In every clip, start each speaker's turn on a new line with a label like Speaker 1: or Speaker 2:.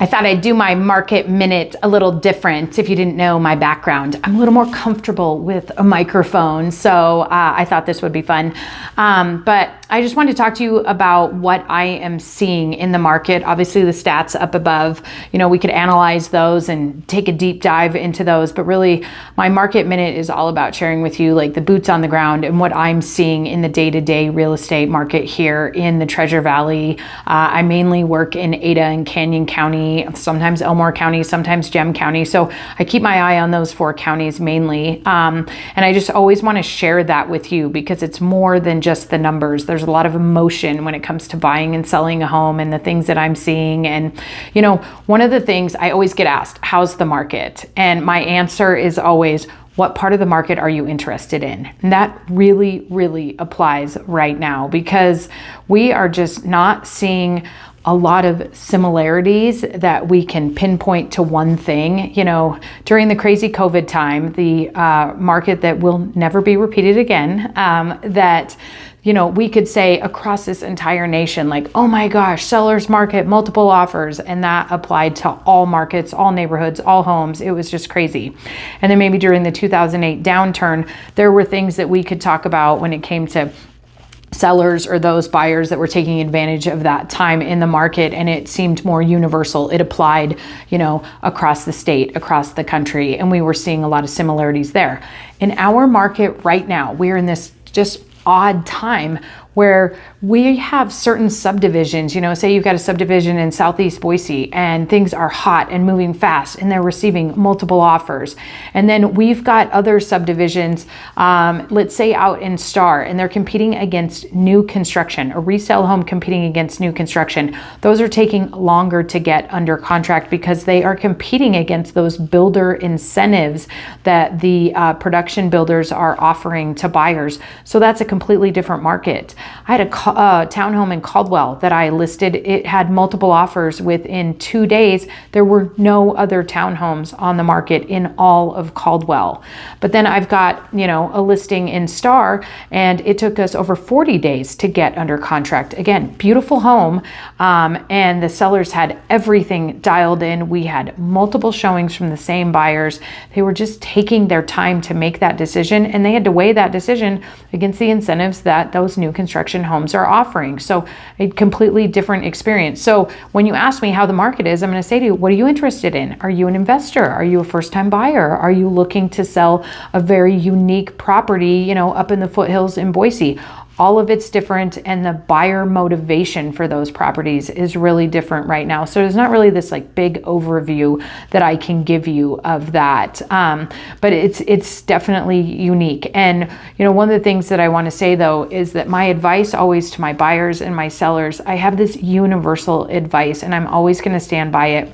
Speaker 1: I thought I'd do my market minute a little different. If you didn't know my background, I'm a little more comfortable with a microphone, so I thought this would be fun. But I just wanted to talk to you about what I am seeing in the market. Obviously, the stats up above, we could analyze those and take a deep dive into those, but really my market minute is all about sharing with you like the boots on the ground and what I'm seeing in the day-to-day real estate market here in the Treasure Valley. I mainly work in Ada and Canyon County, sometimes Elmore County, sometimes Gem County. So I keep my eye on those 4 counties mainly. And I just always want to share that with you because it's more than just the numbers. There's a lot of emotion when it comes to buying and selling a home and the things that I'm seeing. And, one of the things I always get asked, how's the market? And my answer is always, what part of the market are you interested in? And that really, really applies right now because we are just not seeing a lot of similarities that we can pinpoint to one thing. During the crazy COVID time, the market that will never be repeated again, that we could say across this entire nation, like, oh my gosh, seller's market, multiple offers. And that applied to all markets, all neighborhoods, all homes. It was just crazy. And then maybe during the 2008 downturn, there were things that we could talk about when it came to sellers or those buyers that were taking advantage of that time in the market, and it seemed more universal. It applied, across the state, across the country, and we were seeing a lot of similarities there. In our market right now, we're in this just odd time where we have certain subdivisions, say you've got a subdivision in Southeast Boise and things are hot and moving fast and they're receiving multiple offers. And then we've got other subdivisions, let's say out in Star, and they're competing against new construction, a resale home competing against new construction. Those are taking longer to get under contract because they are competing against those builder incentives that the production builders are offering to buyers. So that's a completely different market. I had a townhome in Caldwell that I listed. It had multiple offers within 2 days. There were no other townhomes on the market in all of Caldwell. But then I've got, a listing in Star, and it took us over 40 days to get under contract. Again, beautiful home. And the sellers had everything dialed in. We had multiple showings from the same buyers. They were just taking their time to make that decision, and they had to weigh that decision against the incentives that those new construction homes are offering. So a completely different experience. So when you ask me how the market is, I'm going to say to you, what are you interested in? Are you an investor? Are you a first-time buyer? Are you looking to sell a very unique property, up in the foothills in Boise? All of it's different, and the buyer motivation for those properties is really different right now. So there's not really this like big overview that I can give you of that, but it's definitely unique. And one of the things that I want to say though is that my advice always to my buyers and my sellers, I have this universal advice, and I'm always going to stand by it.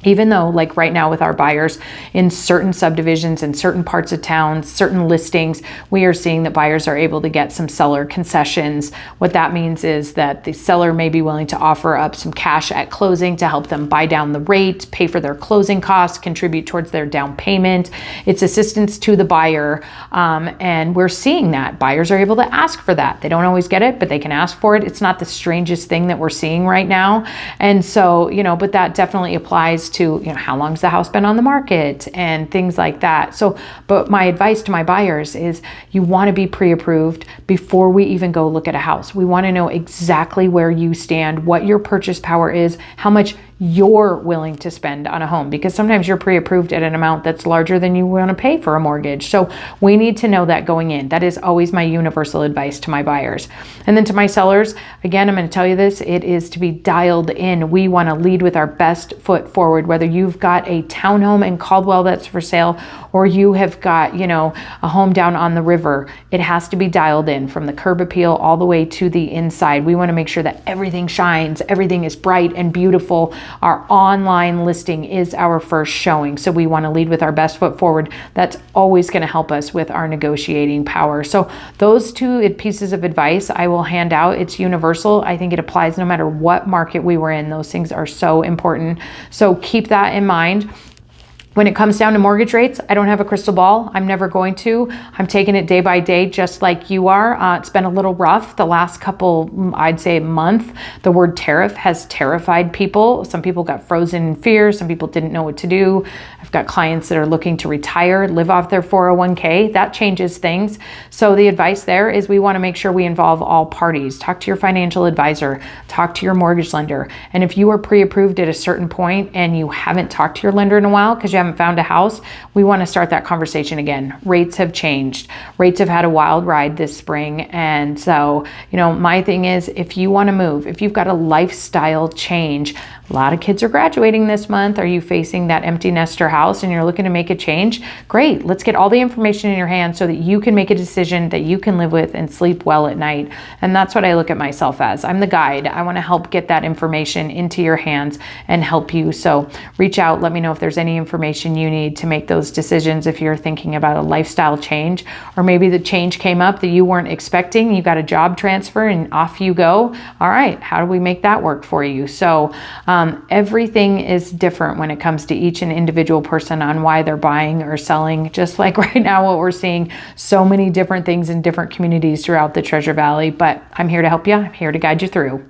Speaker 1: Even though like right now with our buyers in certain subdivisions in certain parts of town, certain listings, we are seeing that buyers are able to get some seller concessions. What that means is that the seller may be willing to offer up some cash at closing to help them buy down the rate, pay for their closing costs, contribute towards their down payment. It's assistance to the buyer. And we're seeing that buyers are able to ask for that. They don't always get it, but they can ask for it. It's not the strangest thing that we're seeing right now. And so, but that definitely applies to, how long's the house been on the market and things like that. So, but my advice to my buyers is you want to be pre-approved before we even go look at a house. We want to know exactly where you stand, what your purchase power is, how much you're willing to spend on a home, because sometimes you're pre-approved at an amount that's larger than you want to pay for a mortgage. So we need to know that going in. That is always my universal advice to my buyers. And then to my sellers, again, I'm going to tell you this, it is to be dialed in. We want to lead with our best foot forward, whether you've got a townhome in Caldwell that's for sale or you have got, a home down on the river. It has to be dialed in from the curb appeal all the way to the inside. We want to make sure that everything shines, everything is bright and beautiful. Our online listing is our first showing. So we want to lead with our best foot forward. That's always going to help us with our negotiating power. So those 2 pieces of advice I will hand out. It's universal. I think it applies no matter what market we were in. Those things are so important. So keep that in mind. When it comes down to mortgage rates, I don't have a crystal ball. I'm never going to. I'm taking it day by day, just like you are. It's been a little rough the last couple, I'd say, month. The word tariff has terrified people. Some people got frozen in fear. Some people didn't know what to do. I've got clients that are looking to retire, live off their 401k. That changes things. So the advice there is we want to make sure we involve all parties. Talk to your financial advisor. Talk to your mortgage lender. And if you are pre-approved at a certain point and you haven't talked to your lender in a while because you haven't found a house, we want to start that conversation again. Rates have changed. Rates have had a wild ride this spring. And so, my thing is, if you want to move, if you've got a lifestyle change, a lot of kids are graduating this month. Are you facing that empty nester house and you're looking to make a change? Great. Let's get all the information in your hand so that you can make a decision that you can live with and sleep well at night. And that's what I look at myself as. I'm the guide. I want to help get that information into your hands and help you. So reach out. Let me know if there's any information you need to make those decisions if you're thinking about a lifestyle change, or maybe the change came up that you weren't expecting. You got a job transfer and off you go. All right. How do we make that work for you? So everything is different when it comes to each and individual person on why they're buying or selling. Just like right now, what we're seeing, so many different things in different communities throughout the Treasure Valley. But I'm here to help you. I'm here to guide you through.